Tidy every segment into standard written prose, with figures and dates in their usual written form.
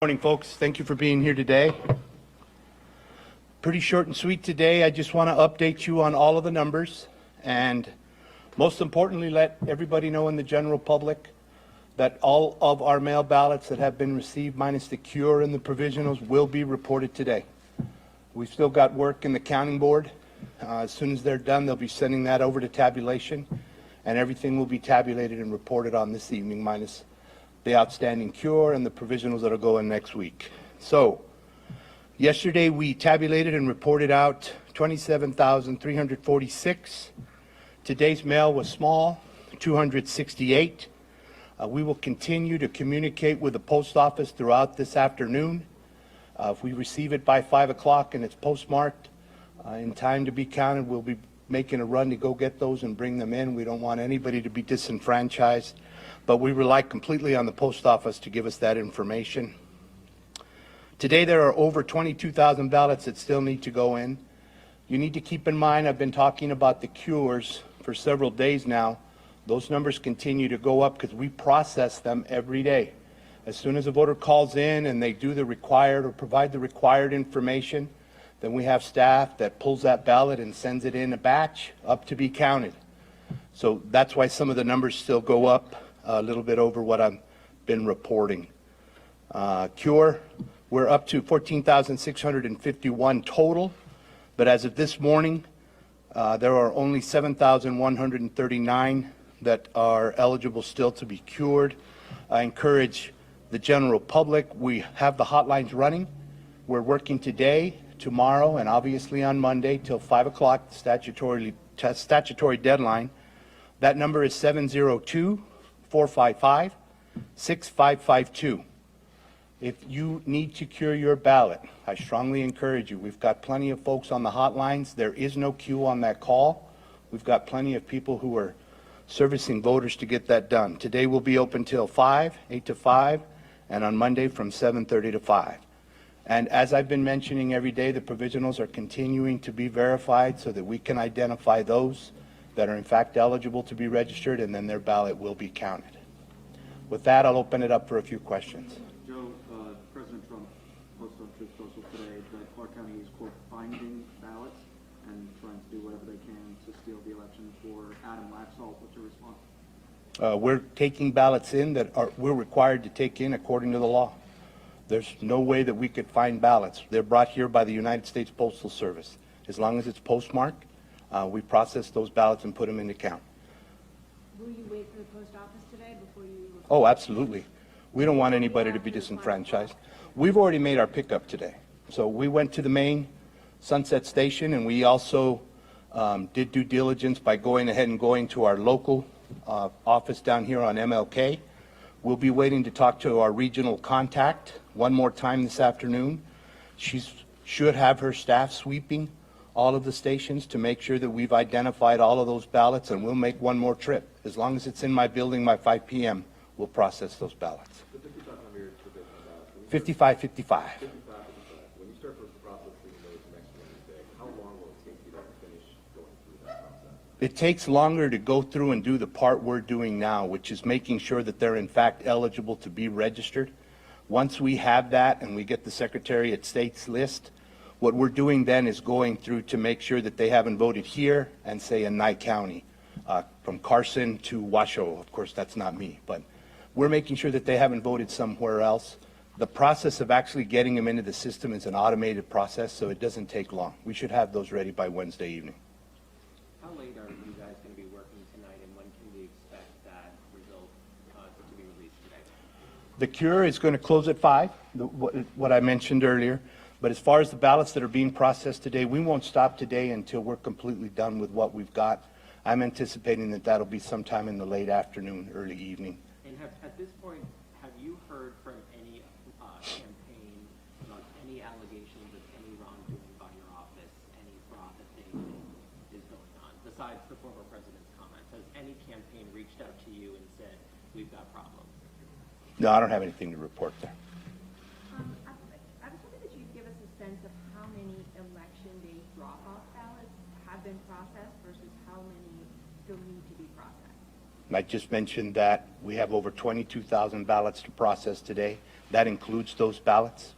Morning, folks. Thank you for being here today. Pretty short and sweet today. I just want to update you on all of the numbers and most importantly, let everybody know in the general public that all of our mail ballots that have been received minus the cure and the provisionals will be reported today. We've still got work in the counting board. As soon as they're done, they'll be sending that over to tabulation and everything will be tabulated and reported on this evening minus the outstanding cure and the provisionals that'll go in next week. So yesterday we tabulated and reported out 27,346. Today's mail was small, 268. We will continue to communicate with the post office throughout this afternoon. If we receive it by 5 o'clock and it's postmarked in time to be counted, we'll be making a run to go get those and bring them in. We don't want anybody to be disenfranchised, but we rely completely on the post office to give us that information. Today there are over 22,000 ballots that still need to go in. You need to keep in mind, I've been talking about the cures for several days now. Those numbers continue to go up because we process them every day. As soon as a voter calls in and they do the required or provide the required information, then we have staff that pulls that ballot and sends it in a batch up to be counted. So that's why some of the numbers still go up a little bit over what I've been reporting. Cure, we're up to 14,651 total, but as of this morning, there are only 7,139 that are eligible still to be cured. I encourage the general public, we have the hotlines running. We're working today, tomorrow, and obviously on Monday till 5 o'clock, statutory deadline. That number is 702-455-6552. If you need to cure your ballot, I strongly encourage you. We've got plenty of folks on the hotlines. There is no queue on that call. We've got plenty of people who are servicing voters to get that done. Today will be open till 5, 8 to 5, and on Monday from 7:30 to 5. And as I've been mentioning every day, the provisionals are continuing to be verified so that we can identify those that are in fact eligible to be registered, and then their ballot will be counted. With that, I'll open it up for a few questions. Joe, President Trump posted on Truth Social today that Clark County is, quote, finding ballots and trying to do whatever they can to steal the election for Adam Laxalt. What's your response? We're taking ballots in that we're required to take in according to the law. There's no way that we could find ballots. They're brought here by the United States Postal Service. As long as it's postmarked, we process those ballots and put them into count. Will you wait for the post office today before you... Oh, absolutely. We don't want anybody to be disenfranchised. We've already made our pickup today. So we went to the main Sunset Station, and we also did due diligence by going ahead and going to our local office down here on MLK. We'll be waiting to talk to our regional contact one more time this afternoon. She should have her staff sweeping all of the stations to make sure that we've identified all of those ballots, and we'll make one more trip. As long as it's in my building by 5 p.m., we'll process those ballots. 55-55. When you start processing those next Wednesday, how long will it take you to finish going through that process? It takes longer to go through and do the part we're doing now, which is making sure that they're in fact eligible to be registered. Once we have that and we get the Secretary of State's list, what we're doing then is going through to make sure that they haven't voted here and say in Nye County, from Carson to Washoe. Of course, that's not me, but we're making sure that they haven't voted somewhere else. The process of actually getting them into the system is an automated process, so it doesn't take long. We should have those ready by Wednesday evening. How late are you guys going to be working tonight, and when can we expect that result to be released today? The cure is going to close at 5, what I mentioned earlier. But as far as the ballots that are being processed today, we won't stop today until we're completely done with what we've got. I'm anticipating that that'll be sometime in the late afternoon, early evening. And at this point, have you heard from any campaign about any allegations of any wrongdoing by your office, any fraud that is going on, besides the former president's comments? Has any campaign reached out to you and said, we've got problems? No, I don't have anything to report there. I was hoping that you'd give us a sense of how many election day drop-off ballots have been processed versus how many still need to be processed. I just mentioned that we have over 22,000 ballots to process today. That includes those ballots.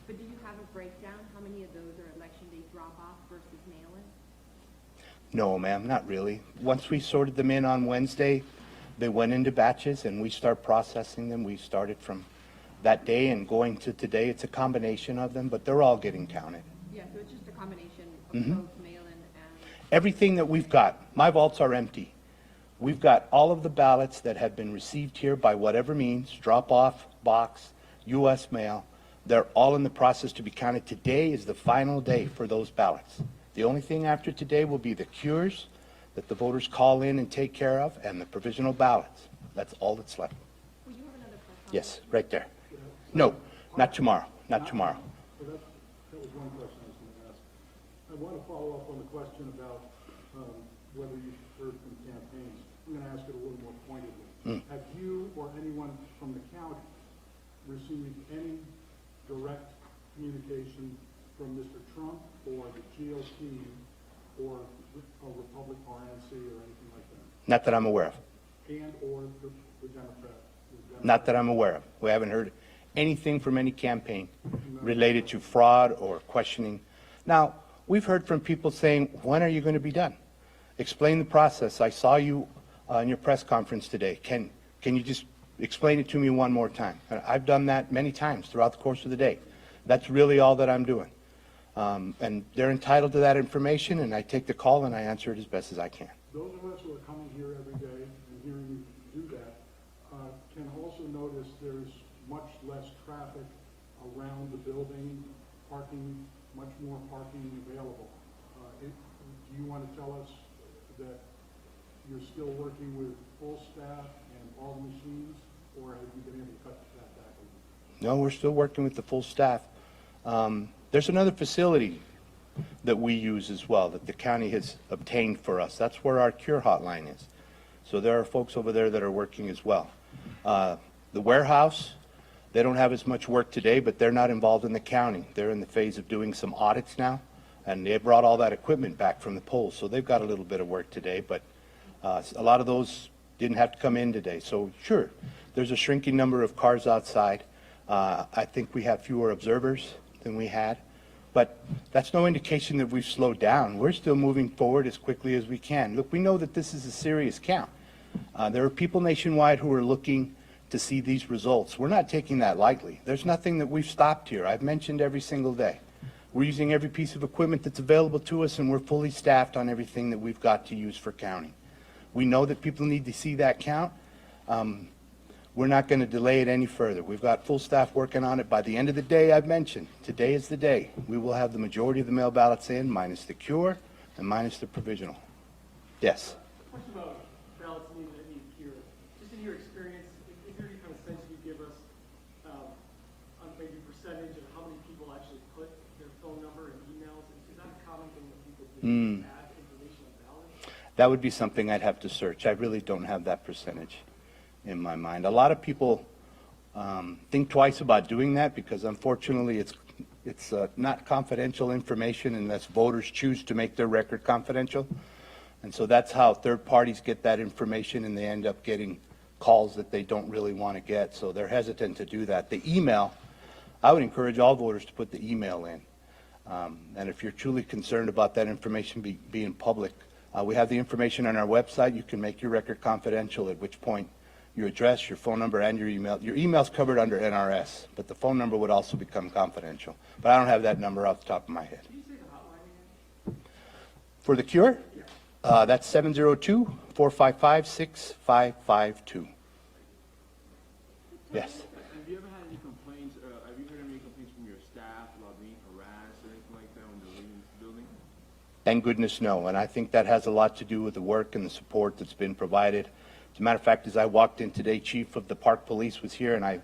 But do you have a breakdown? How many of those are election day drop-off versus mail-in? No, ma'am, not really. Once we sorted them in on Wednesday, they went into batches and we start processing them. We started from that day and going to today. It's a combination of them, but they're all getting counted. Yeah, so it's just a combination of both mail-in and, Everything that we've got, my vaults are empty. We've got all of the ballots that have been received here by whatever means, drop-off, box, U.S. mail. They're all in the process to be counted. Today is the final day for those ballots. The only thing after today will be the cures that the voters call in and take care of, and the provisional ballots. That's all that's left. well, you have another question. Yes, right there. No, not tomorrow, not tomorrow. So that was one question I was going to ask. I want to follow up on the question about whether you've heard from campaigns. I'm going to ask it a little more pointedly. Have you or anyone from the county received any direct communication from Mr. Trump or the GOP or Republic RNC or anything like that? Not that I'm aware of. And or the Democrat? Not that I'm aware of. We haven't heard anything from any campaign related to fraud or questioning. Now, we've heard from people saying, when are you going to be done? Explain the process. I saw you in your press conference today. Can you just explain it to me one more time? And I've done that many times throughout the course of the day. That's really all that I'm doing. And they're entitled to that information, and I take the call and I answer it as best as I can. Those of us who are coming here every day and hearing you do that can also notice there's much less traffic around the building, parking, much more parking available. Do you want to tell us that you're still working with full staff and all the machines, or have you been able to cut that back a little? No, we're still working with the full staff. There's another facility that we use as well that the county has obtained for us. That's where our cure hotline is. So there are folks over there that are working as well. The warehouse, they don't have as much work today, but they're not involved in the counting. They're in the phase of doing some audits now, and they brought all that equipment back from the polls. So they've got a little bit of work today, but a lot of those didn't have to come in today. So sure, there's a shrinking number of cars outside. I think we have fewer observers than we had, but that's no indication that we've slowed down. We're still moving forward as quickly as we can. Look, we know that this is a serious count. There are people nationwide who are looking to see these results. We're not taking that lightly. There's nothing that we've stopped here. I've mentioned every single day. We're using every piece of equipment that's available to us, and we're fully staffed on everything that we've got to use for counting. We know that people need to see that count. We're not going to delay it any further. We've got full staff working on it. By the end of the day, I've mentioned, today is the day. We will have the majority of the mail ballots in, minus the cure and minus the provisional. Yes? Question about ballots needed that need cure. Just in your experience, is there any kind of sense you give us on maybe percentage of how many people actually put their phone number and emails? Is that a common thing that people do, add information on ballots? That would be something I'd have to search. I really don't have that percentage in my mind. A lot of people think twice about doing that because unfortunately it's not confidential information unless voters choose to make their record confidential. And so that's how third parties get that information, and they end up getting calls that they don't really want to get. So they're hesitant to do that. The email, I would encourage all voters to put the email in. And if you're truly concerned about that information being public, we have the information on our website. You can make your record confidential, at which point your address, your phone number, and your email. Your email's covered under NRS, but the phone number would also become confidential. But I don't have that number off the top of my head. Can you say the hotline again? For the cure, that's 702-455-6552. Yes. Have you ever had any complaints, have you heard any complaints from your staff about being harassed or anything like that when they're leaving this building? Thank goodness no, and I think that has a lot to do with the work and the support that's been provided. As a matter of fact, as I walked in today, Chief of the Park Police was here, and I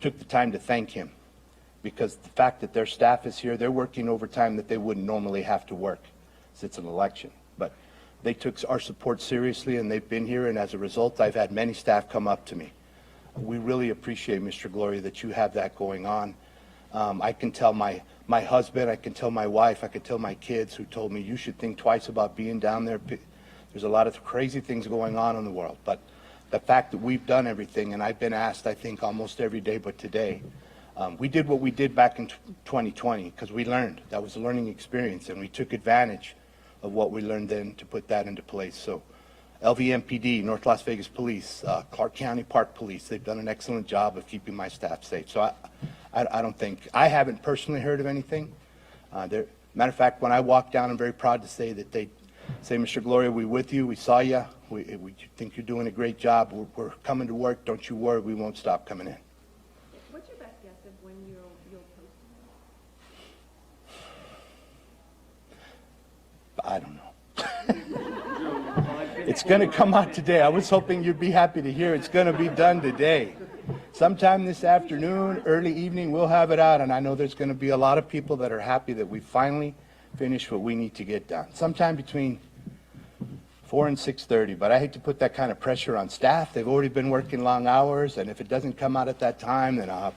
took the time to thank him because the fact that their staff is here, they're working overtime that they wouldn't normally have to work since it's an election. But they took our support seriously, and they've been here, and as a result, I've had many staff come up to me. We really appreciate, Mr. Gloria, that you have that going on. I can tell my husband, I can tell my wife, I can tell my kids who told me you should think twice about being down there. There's a lot of crazy things going on in the world, but the fact that we've done everything, and I've been asked, I think, almost every day but today. We did what we did back in 2020 because we learned. That was a learning experience, and we took advantage of what we learned then to put that into place. So LVMPD, North Las Vegas Police, Clark County Park Police, they've done an excellent job of keeping my staff safe. So I don't think, I haven't personally heard of anything. Matter of fact, when I walk down, I'm very proud to say that they say, Mr. Gloria, we with you, we saw you, we think you're doing a great job, we're coming to work, don't you worry, we won't stop coming in. What's your best guess of when you'll post? I don't know. It's going to come out today. I was hoping you'd be happy to hear it's going to be done today. Sometime this afternoon, early evening, we'll have it out, and I know there's going to be a lot of people that are happy that we finally finished what we need to get done. Sometime between 4 and 6:30, but I hate to put that kind of pressure on staff. They've already been working long hours, and if it doesn't come out at that time, then I'll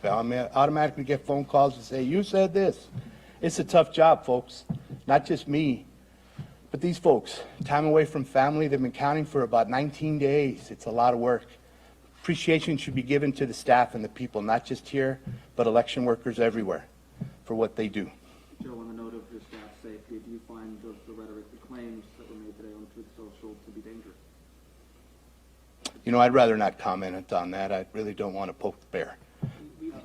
automatically get phone calls and say, you said this. It's a tough job, folks. Not just me, but these folks. Time away from family, they've been counting for about 19 days. It's a lot of work. Appreciation should be given to the staff and the people, not just here, but election workers everywhere for what they do. Joe, on the note of your staff safety, do you find the rhetoric, the claims that were made today on Truth Social to be dangerous? You know, I'd rather not comment on that. I really don't want to poke the bear.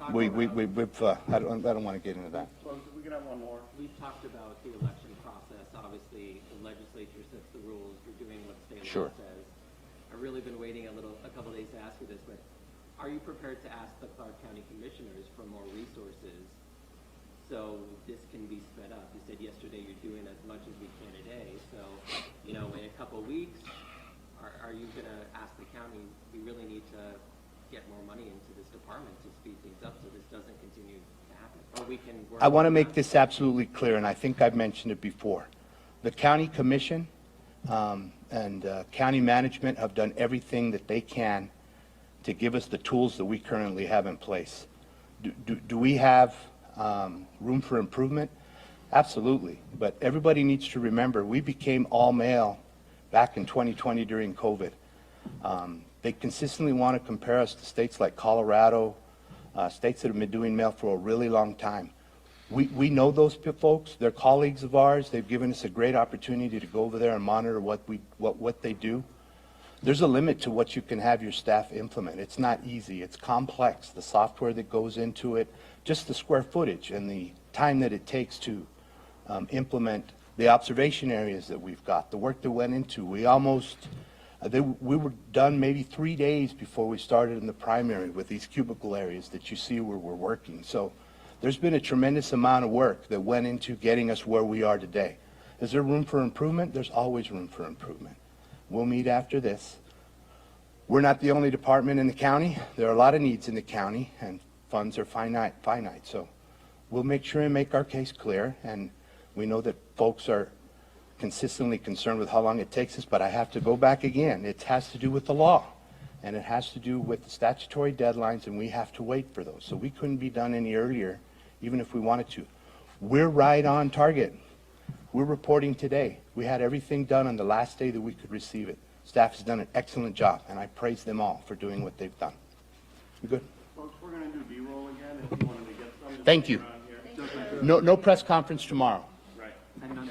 I don't want to get into that. Well, we can have one more. We've talked about the election process. Obviously, the legislature sets the rules. You're doing what state law says. I've really been waiting a couple of days to ask you this, but are you prepared to ask the Clark County Commissioners for more resources so this can be sped up? You said yesterday you're doing as much as we can a day. So, you know, in a couple of weeks, are you going to ask the county, we really need to get more money into this department to speed things up so this doesn't continue to happen? Or we can work. I want to make this absolutely clear, and I think I've mentioned it before. The county commission and county management have done everything that they can to give us the tools that we currently have in place. Do we have room for improvement? Absolutely. But everybody needs to remember, we became all male back in 2020 during COVID. They consistently want to compare us to states like Colorado, states that have been doing mail for a really long time. We know those folks. They're colleagues of ours. They've given us a great opportunity to go over there and monitor what they do. There's a limit to what you can have your staff implement. It's not easy. It's complex. The software that goes into it, just the square footage and the time that it takes to implement the observation areas that we've got, the work that went into. We were done maybe 3 days before we started in the primary with these cubicle areas that you see where we're working. So there's been a tremendous amount of work that went into getting us where we are today. Is there room for improvement? There's always room for improvement. We'll meet after this. We're not the only department in the county. There are a lot of needs in the county, and funds are finite. So we'll make sure and make our case clear, and we know that folks are consistently concerned with how long it takes us, but I have to go back again. It has to do with the law, and it has to do with the statutory deadlines, and we have to wait for those. So we couldn't be done any earlier, even if we wanted to. We're right on target. We're reporting today. We had everything done on the last day that we could receive it. Staff has done an excellent job, and I praise them all for doing what they've done. You good? Folks, we're going to do B-roll again if you wanted to get some. Thank you. No press conference tomorrow. Right. And